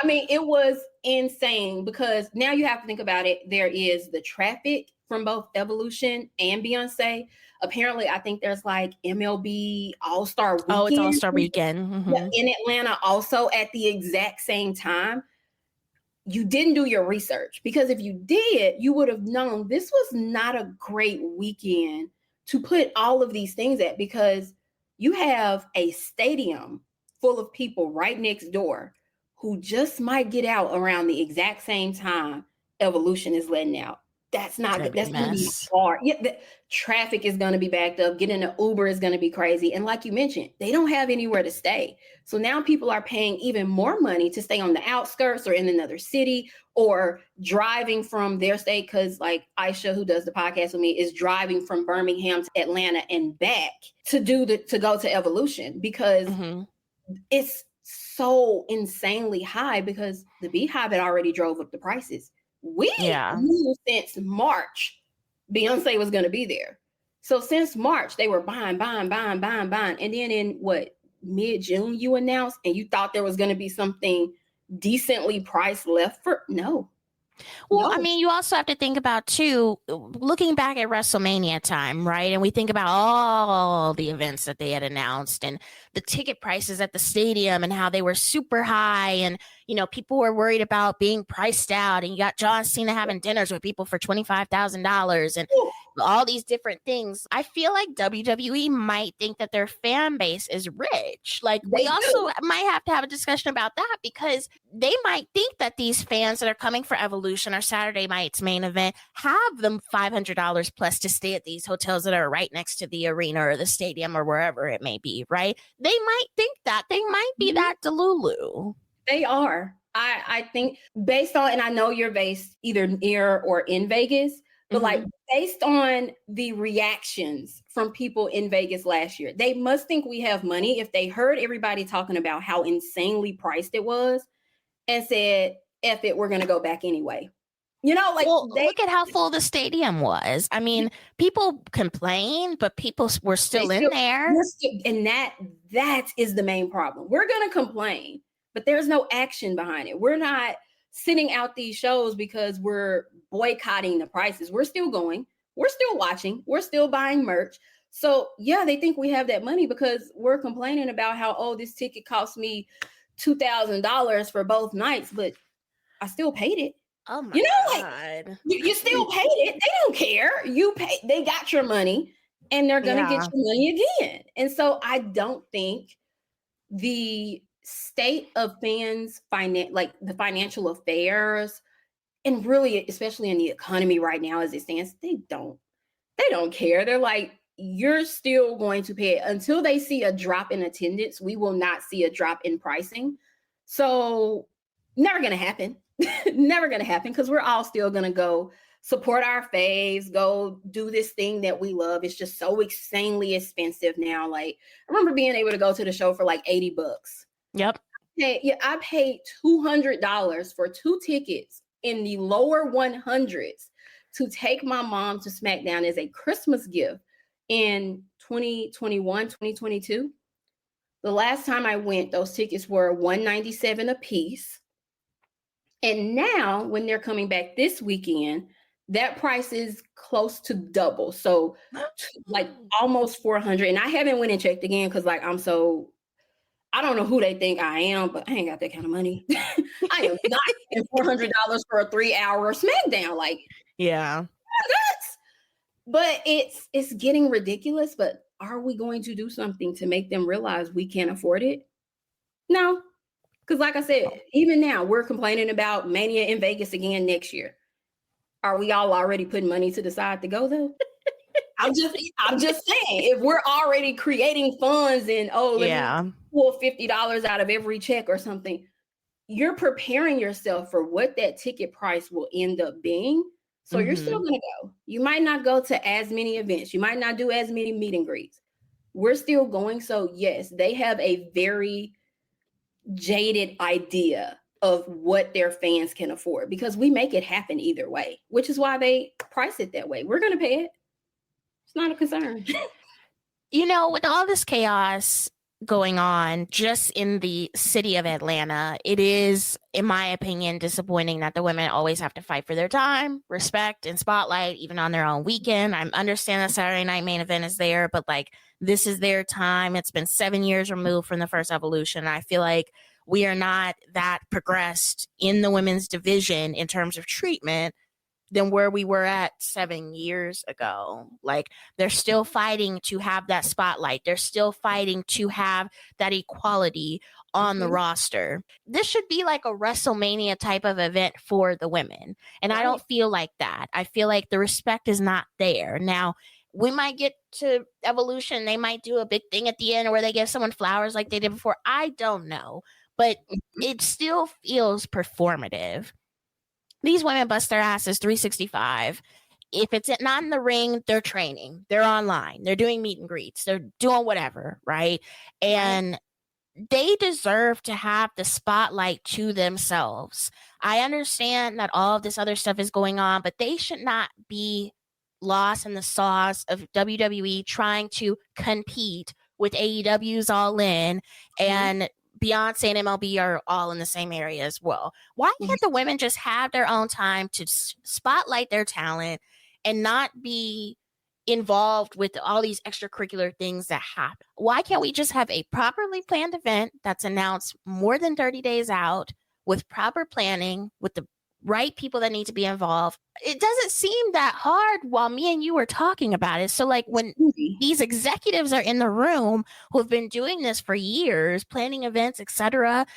I mean, it was insane, because now you have to think about it. There is the traffic from both Evolution and Beyonce. Apparently, I think there's like MLB All-Star Weekend. Oh, it's All-Star Weekend. In Atlanta also at the exact same time. You didn't do your research, because if you did, you would have known this was not a great weekend to put all of these things at, because you have a stadium full of people right next door who just might get out around the exact same time Evolution is letting out. That's not good. That's going to be Mess. hard. Yeah, the traffic is going to be backed up. Getting an Uber is going to be crazy. And like you mentioned, they don't have anywhere to stay. So now people are paying even more money to stay on the outskirts or in another city or driving from their state. Because like Aisha, who does the podcast with me, is driving from Birmingham to Atlanta and back to go to Evolution because it's so insanely high because the Beehive had already drove up the prices. We knew since March Beyonce was going to be there. So since March, they were buying. And then in mid-June, you announced and you thought there was going to be something decently priced left for? No. Well, I mean, you also have to think about, too, looking back at WrestleMania time, right? And we think about all the events that they had announced and the ticket prices at the stadium and how they were super high. And, you know, people were worried about being priced out. And you got John Cena having dinners with people for $25,000 and all these different things. I feel like WWE might think that their fan base is rich. Like, we also might have to have a discussion about that because they might think that these fans that are coming for Evolution or Saturday night's main event have them $500 plus to stay at these hotels that are right next to the arena or the stadium or wherever it may be, right? They might think that. They might be that delulu. They are. I think based on, and I know you're based either near or in Vegas, but like based on the reactions from people in Vegas last year, they must think we have money if they heard everybody talking about how insanely priced it was and said, F it, we're going to go back anyway. You know, like, look at how full the stadium was. I mean, people complained, but people were still in there. And that is the main problem. We're going to complain, but there's no action behind it. We're not sitting out these shows because we're boycotting the prices. We're still going. We're still watching. We're still buying merch. So, yeah, they think we have that money because we're complaining about how, oh, this ticket cost me $2,000 for both nights, but I still paid it. Oh my God. Like, you still paid it. They don't care. You pay. They got your money and they're going to get your money again. And so I don't think the state of fans, like the financial affairs, and really, especially in the economy right now as it stands, they don't care. They're like, you're still going to pay it until they see a drop in attendance. We will not see a drop in pricing. So never going to happen. Never going to happen because we're all still going to go support our faves, go do this thing that we love. It's just so insanely expensive now. Like, I remember being able to go to the show for like $80. Yep. I paid $200 for 2 tickets in the lower 100s to take my mom to SmackDown as a Christmas gift in 2021, 2022. The last time I went, those tickets were $197 a piece. And now when they're coming back this weekend, that price is close to double. So like almost $400. And I haven't went and checked again because like I don't know who they think I am, but I ain't got that kind of money. I am not paying $400 for a 3-hour SmackDown. Like, yeah. But it's getting ridiculous. But are we going to do something to make them realize we can't afford it? No. Because like I said, even now we're complaining about Mania in Vegas again next year. Are we all already putting money to the side to go though? I'm just saying, if we're already creating funds and let me pull $50 out of every check or something, you're preparing yourself for what that ticket price will end up being. So you're still going to go. You might not go to as many events. You might not do as many meet and greets. We're still going. So yes, they have a very jaded idea of what their fans can afford because we make it happen either way, which is why they price it that way. We're going to pay it. It's not a concern. You know, with all this chaos going on just in the city of Atlanta, it is, in my opinion, disappointing that the women always have to fight for their time, respect, and spotlight, even on their own weekend. I understand the Saturday night main event is there, but like, this is their time. It's been 7 years removed from the first Evolution. I feel like we are not that progressed in the women's division in terms of treatment than where we were at 7 years ago. Like, they're still fighting to have that spotlight. They're still fighting to have that equality on the roster. This should be like a WrestleMania type of event for the women. And I don't feel like that. I feel like the respect is not there. Now, we might get to Evolution. They might do a big thing at the end where they give someone flowers like they did before. I don't know. But it still feels performative. These women bust their asses 365. If it's not in the ring, they're training. They're online. They're doing meet and greets. They're doing whatever, right? And they deserve to have the spotlight to themselves. I understand that all of this other stuff is going on, but they should not be lost in the sauce of WWE trying to compete with AEW's All In and Beyoncé and MLB are all in the same area as well. Why can't the women just have their own time to spotlight their talent and not be involved with all these extracurricular things that happen? Why can't we just have a properly planned event that's announced more than 30 days out with proper planning, with the right people that need to be involved? It doesn't seem that hard while me and you were talking about it. So like when these executives are in the room who have been doing this for years, planning events, etc.,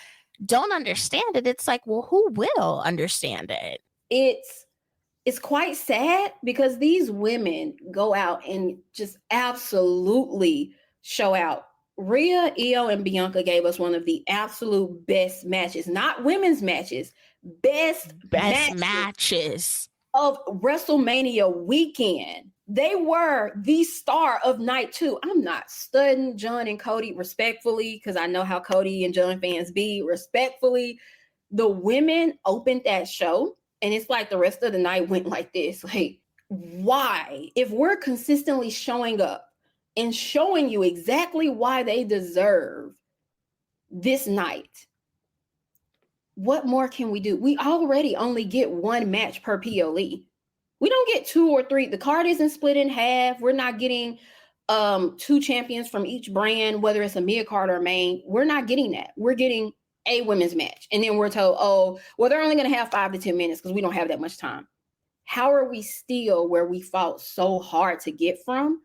don't understand it, it's like, well, who will understand it? It's quite sad because these women go out and just absolutely show out. Rhea, Io, and Bianca gave us one of the absolute best matches, not women's matches, best matches of WrestleMania weekend. They were the star of night 2. I'm not studying John and Cody respectfully because I know how Cody and John fans be. Respectfully, the women opened that show and it's like the rest of the night went like this. Like, why? If we're consistently showing up and showing you exactly why they deserve this night, what more can we do? We already only get one match per PLE. We don't get 2 or 3. The card isn't split in half. We're not getting 2 champions from each brand, whether it's a mid card or main. We're not getting that. We're getting a women's match. And then we're told, oh, well, they're only going to have 5 to 10 minutes because we don't have that much time. How are we still where we fought so hard to get from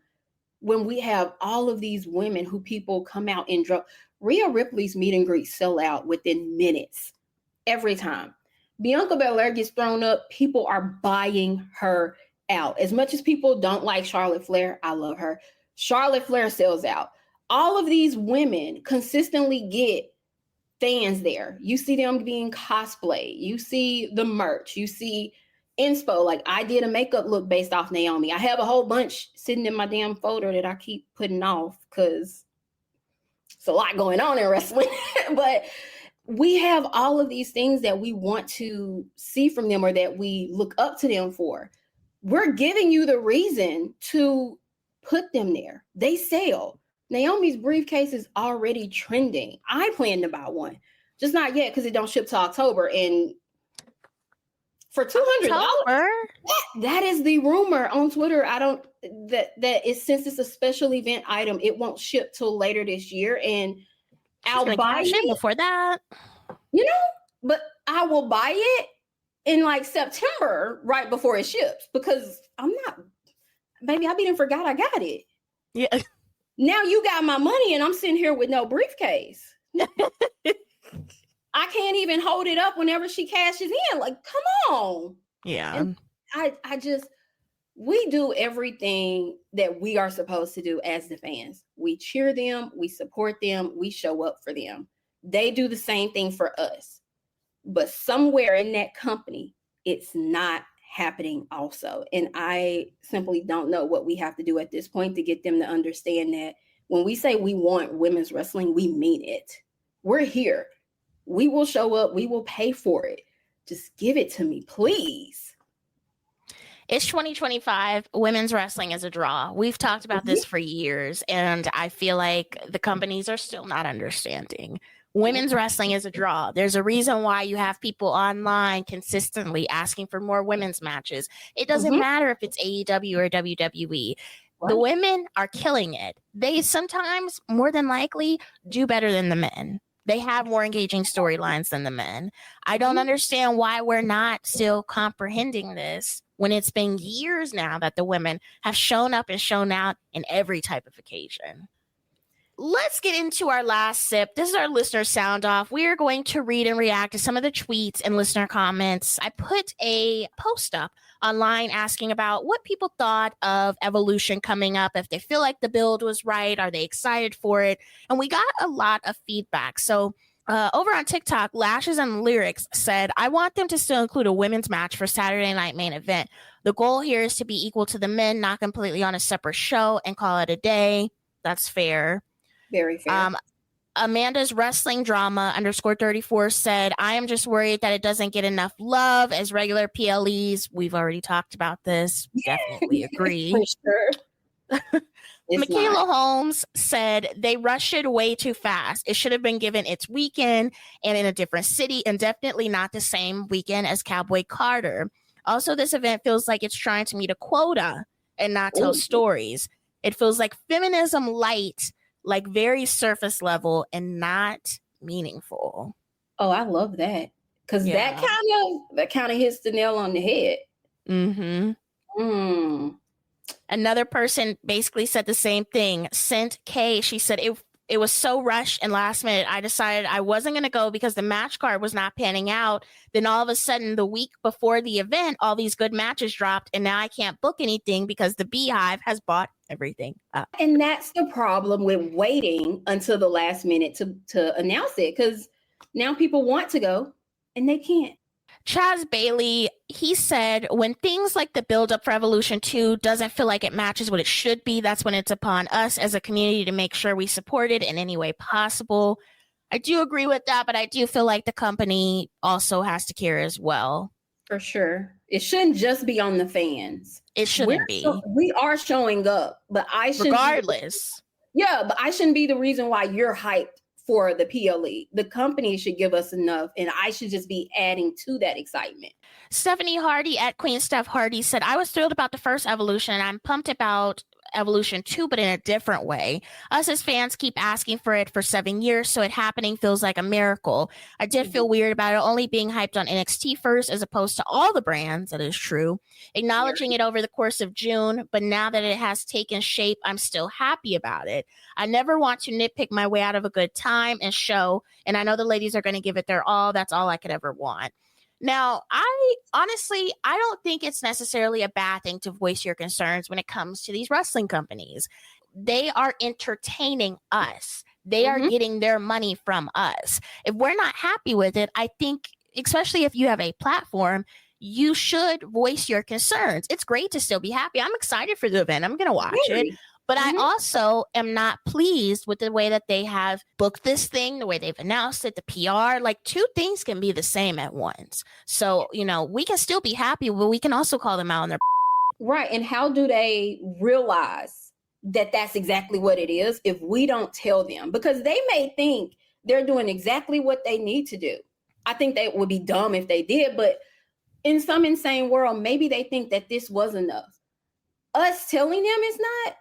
when we have all of these women who people come out and drop? Rhea Ripley's meet and greet sell out within minutes every time. Bianca Belair gets thrown up, people are buying her out. As much as people don't like Charlotte Flair, I love her. Charlotte Flair sells out. All of these women consistently get fans there. You see them being cosplay. You see the merch. You see inspo. Like I did a makeup look based off Naomi. I have a whole bunch sitting in my damn folder that I keep putting off because it's a lot going on in wrestling. But we have all of these things that we want to see from them or that we look up to them for. We're giving you the reason to put them there. They sell. Naomi's briefcase is already trending. I plan to buy one, just not yet because it don't ship to October. And for $200, that is the rumor on Twitter. I don't that is, since it's a special event item, it won't ship till later this year. And I'll buy it before that, but I will buy it in like September, right before it ships, because maybe I didn't forgot I got it. Yeah. Now you got my money and I'm sitting here with no briefcase. I can't even hold it up whenever she cashes in. Like, come on. Yeah. And we do everything that we are supposed to do as the fans. We cheer them, we support them, we show up for them. They do the same thing for us. But somewhere in that company, it's not happening also. And I simply don't know what we have to do at this point to get them to understand that when we say we want women's wrestling, we mean it. We're here. We will show up. We will pay for it. Just give it to me, please. It's 2025. Women's wrestling is a draw. We've talked about this for years, and I feel like the companies are still not understanding. Women's wrestling is a draw. There's a reason why you have people online consistently asking for more women's matches. It doesn't matter if it's AEW or WWE. The women are killing it. They sometimes, more than likely, do better than the men. They have more engaging storylines than the men. I don't understand why we're not still comprehending this when it's been years now that the women have shown up and shown out in every type of occasion. let's get into our last sip. This is our listener sound off. We are going to read and react to some of the tweets and listener comments. I put a post up online asking about what people thought of Evolution coming up, if they feel like the build was right, are they excited for it? And we got a lot of feedback. So over on TikTok, Lashes and Lyrics said, I want them to still include a women's match for Saturday night main event. The goal here is to be equal to the men, not completely on a separate show, and call it a day. That's fair. Very fair. Amanda's Wrestling Drama _34 said, I am just worried that it doesn't get enough love as regular PLEs. We've already talked about this. Definitely agree. For sure. Michaela Holmes said they rushed it way too fast. It should have been given its weekend and in a different city, and definitely not the same weekend as Cowboy Carter. Also, this event feels like it's trying to meet a quota and not tell stories. It feels like feminism light, like very surface level and not meaningful. Oh, I love that. Because that kind of hits the nail on the head. Another person basically said the same thing. Sent K, she said it was so rushed and last minute. I decided I wasn't going to go because the match card was not panning out. Then all of a sudden, the week before the event, all these good matches dropped, and now I can't book anything because the Beehive has bought everything up. And that's the problem with waiting until the last minute to announce it, because now people want to go and they can't. Chaz Bailey, he said, when things like the build-up for Evolution 2 doesn't feel like it matches what it should be, that's when it's upon us as a community to make sure we support it in any way possible. I do agree with that, but I do feel like the company also has to care as well. For sure. It shouldn't just be on the fans. It shouldn't be. We are showing up, but I shouldn't. Regardless. But I shouldn't be the reason why you're hyped for the PLE. The company should give us enough, and I should just be adding to that excitement. Stephanie Hardy at Queen Steph Hardy said, I was thrilled about the first Evolution, and I'm pumped about Evolution 2, but in a different way. Us as fans keep asking for it for 7 years, so it happening feels like a miracle. I did feel weird about it only being hyped on NXT first as opposed to all the brands. That is true. Acknowledging it over the course of June, but now that it has taken shape, I'm still happy about it. I never want to nitpick my way out of a good time and show, and I know the ladies are going to give it their all. That's all I could ever want. Now, I don't think it's necessarily a bad thing to voice your concerns when it comes to these wrestling companies. They are entertaining us. They are getting their money from us. If we're not happy with it, I think, especially if you have a platform, you should voice your concerns. It's great to still be happy. I'm excited for the event. I'm going to watch it. But I also am not pleased with the way that they have booked this thing, the way they've announced it, the PR. Like, two things can be the same at once. So, we can still be happy, but we can also call them out on their right. And how do they realize that that's exactly what it is if we don't tell them? Because they may think they're doing exactly what they need to do. I think they would be dumb if they did, but in some insane world, maybe they think that this was enough. Us telling them it's not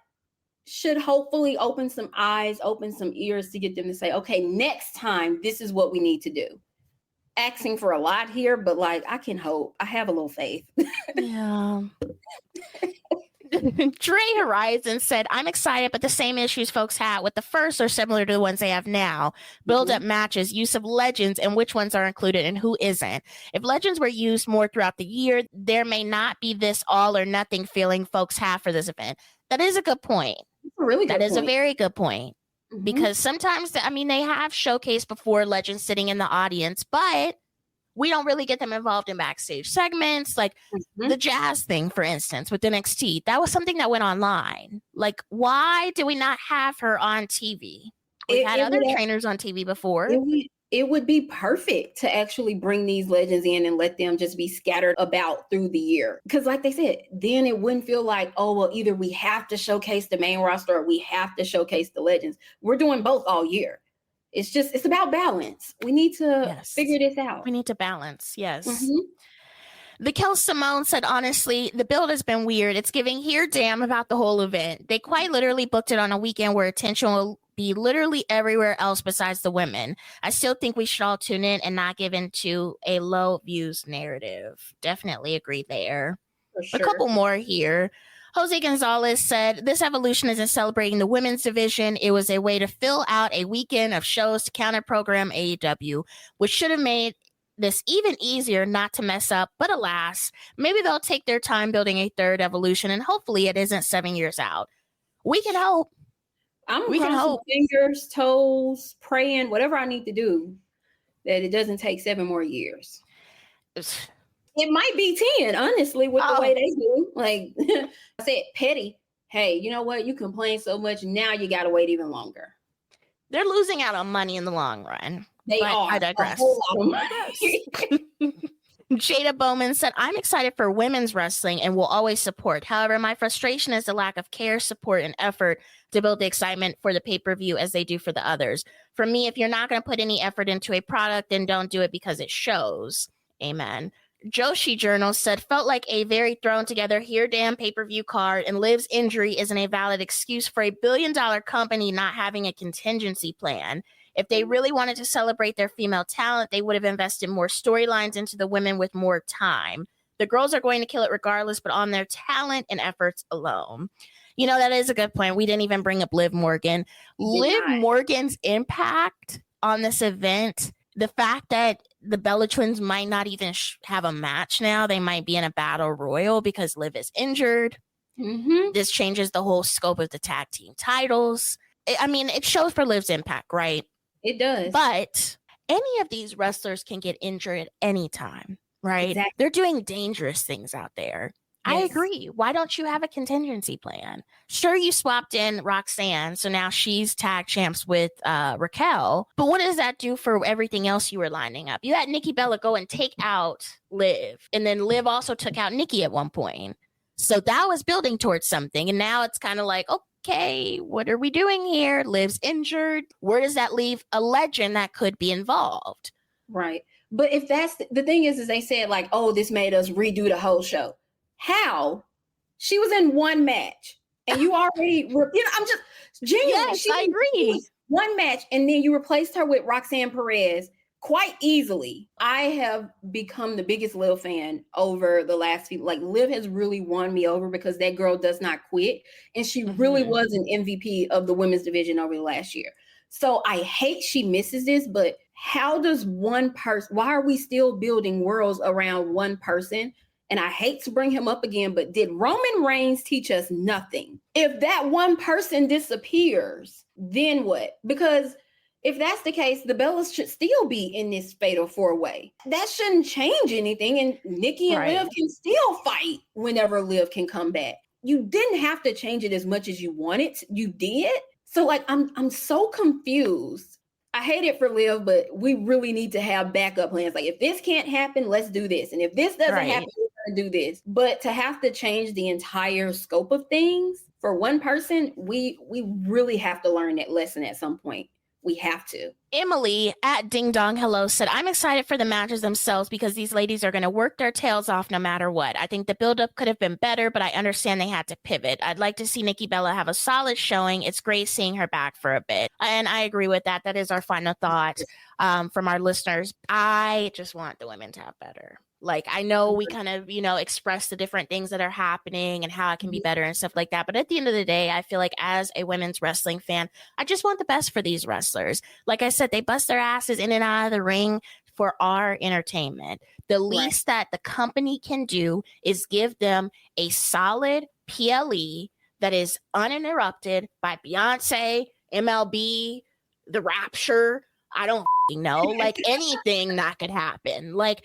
should hopefully open some eyes, open some ears to get them to say, okay, next time, this is what we need to do. Asking for a lot here, but I can hope. I have a little faith. Yeah. Dre Horizon said, I'm excited, but the same issues folks had with the first are similar to the ones they have now. Build-up matches, use of legends, and which ones are included and who isn't. If legends were used more throughout the year, there may not be this all or nothing feeling folks have for this event. That is a good point. That is a very good point. Because sometimes, they have showcased before legends sitting in the audience, but we don't really get them involved in backstage segments. Like the Jazz thing, for instance, with NXT. That was something that went online. Like, why do we not have her on TV? We've had other trainers on TV before. It would be perfect to actually bring these legends in and let them just be scattered about through the year. Because like they said, then it wouldn't feel like, oh, well, either we have to showcase the main roster or we have to showcase the legends. We're doing both all year. It's about balance. We need to figure this out. We need to balance. Yes. Vikel Simone said, honestly, the build has been weird. It's giving here damn about the whole event. They quite literally booked it on a weekend where attention will be literally everywhere else besides the women. I still think we should all tune in and not give into a low views narrative. Definitely agree there. For sure. A couple more here. Jose Gonzalez said, this evolution isn't celebrating the women's division. It was a way to fill out a weekend of shows to counter program AEW, which should have made this even easier not to mess up. But alas, maybe they'll take their time building a third evolution, and hopefully it isn't 7 years out. We can hope. We can hope. Fingers, toes, praying, whatever I need to do, that it doesn't take 7 more years. It might be 10, honestly, with the way they do. Like I said, petty. Hey, you know what? You complain so much. Now you got to wait even longer. They're losing out on money in the long run. They are. I digress. A whole lot of money. Jada Bowman said, I'm excited for women's wrestling and will always support. However, my frustration is the lack of care, support, and effort to build the excitement for the pay-per-view as they do for the others. For me, if you're not going to put any effort into a product, then don't do it because it shows. Amen. Joshi Journal said, felt like a very thrown together here damn pay-per-view card, and Liv's injury isn't a valid excuse for a billion-dollar company not having a contingency plan. If they really wanted to celebrate their female talent, they would have invested more storylines into the women with more time. The girls are going to kill it regardless, but on their talent and efforts alone. You know, that is a good point. We didn't even bring up Liv Morgan. Liv Morgan's impact on this event, the fact that the Bella Twins might not even have a match now. They might be in a battle royal because Liv is injured. Mm-hmm. This changes the whole scope of the tag team titles. It shows for Liv's impact, right? It does. But any of these wrestlers can get injured at any time, right? Exactly. They're doing dangerous things out there. Yes. I agree. Why don't you have a contingency plan? Sure, you swapped in Roxanne, so now she's tag champs with Raquel. But what does that do for everything else you were lining up? You had Nikki Bella go and take out Liv, and then Liv also took out Nikki at one point. So that was building towards something, and now it's kind of like, okay, what are we doing here? Liv's injured. Where does that leave a legend that could be involved? Right. But if that's the thing is they said like, oh, this made us redo the whole show. How? She was in one match and you already, I'm just genuinely. Yes, I agree. One match and then you replaced her with Roxanne Perez quite easily. I have become the biggest Liv fan over the last few. Like Liv has really won me over because that girl does not quit. And she really was an MVP of the women's division over the last year. So I hate she misses this, but how does one person, why are we still building worlds around one person? And I hate to bring him up again, but did Roman Reigns teach us nothing? If that one person disappears, then what? Because if that's the case, the Bellas should still be in this fatal 4-way. That shouldn't change anything. And Nikki and Liv can still fight whenever Liv can come back. You didn't have to change it as much as you wanted. You did. So like, I'm so confused. I hate it for Liv, but we really need to have backup plans. Like if this can't happen, let's do this. And if this doesn't happen, we're going to do this. But to have to change the entire scope of things for one person, we really have to learn that lesson at some point. We have to. Emily at Ding Dong Hello said, I'm excited for the matches themselves because these ladies are going to work their tails off no matter what. I think the buildup could have been better, but I understand they had to pivot. I'd like to see Nikki Bella have a solid showing. It's great seeing her back for a bit. And I agree with that. That is our final thought from our listeners. I just want the women to have better. Like, I know we kind of, express the different things that are happening and how it can be better and stuff like that. But at the end of the day, I feel like as a women's wrestling fan, I just want the best for these wrestlers. Like I said, they bust their asses in and out of the ring for our entertainment. The least that the company can do is give them a solid PLE that is uninterrupted by Beyoncé, MLB, The Rapture. I don't know, like anything that could happen. Like,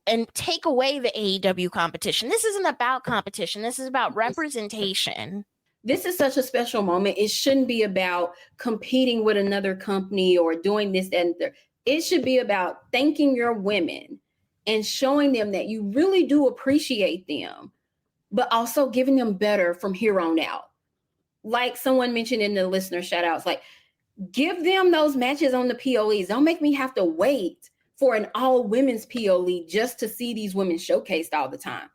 and take away the AEW competition. This isn't about competition. This is about representation. This is such a special moment. It shouldn't be about competing with another company or doing this and that. It should be about thanking your women and showing them that you really do appreciate them, but also giving them better from here on out. Like someone mentioned in the listener shout outs, like give them those matches on the POEs. Don't make me have to wait for an all women's POE just to see these women showcased all the time.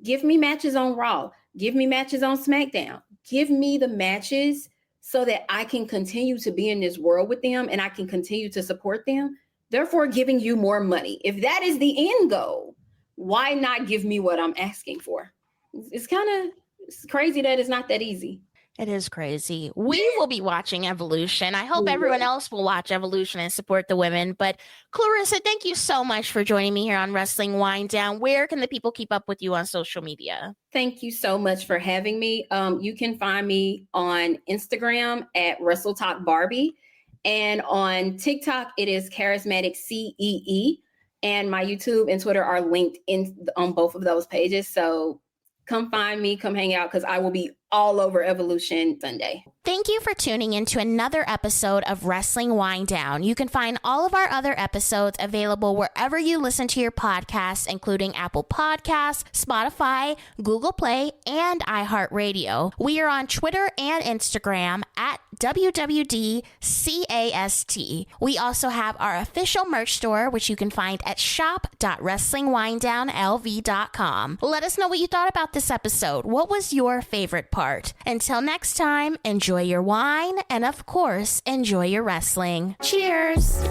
Give me matches on Raw. Give me matches on SmackDown. Give me the matches so that I can continue to be in this world with them and I can continue to support them, therefore giving you more money. If that is the end goal, why not give me what I'm asking for? It's kind It's crazy that it's not that easy. It is crazy. We will be watching Evolution. I hope everyone else will watch Evolution and support the women. But Clarissa, thank you so much for joining me here on Wrestling Winedown. Where can the people keep up with you on social media? Thank you so much for having me. You can find me on Instagram at WrestleTalkBarbie, and on TikTok it is Charismatic CEE, and my YouTube and Twitter are linked on both of those pages. So come find me, come hang out, because I will be all over Evolution Sunday. Thank you for tuning in to another episode of Wrestling Winedown. You can find all of our other episodes available wherever you listen to your podcasts, including Apple Podcasts, Spotify, Google Play, and iHeartRadio. We are on Twitter and Instagram at WWDCAST. We also have our official merch store, which you can find at shop.wrestlingwinedownlv.com. Let us know what you thought about this episode. What was your favorite part? Until next time, enjoy your wine and, of course, enjoy your wrestling. Cheers!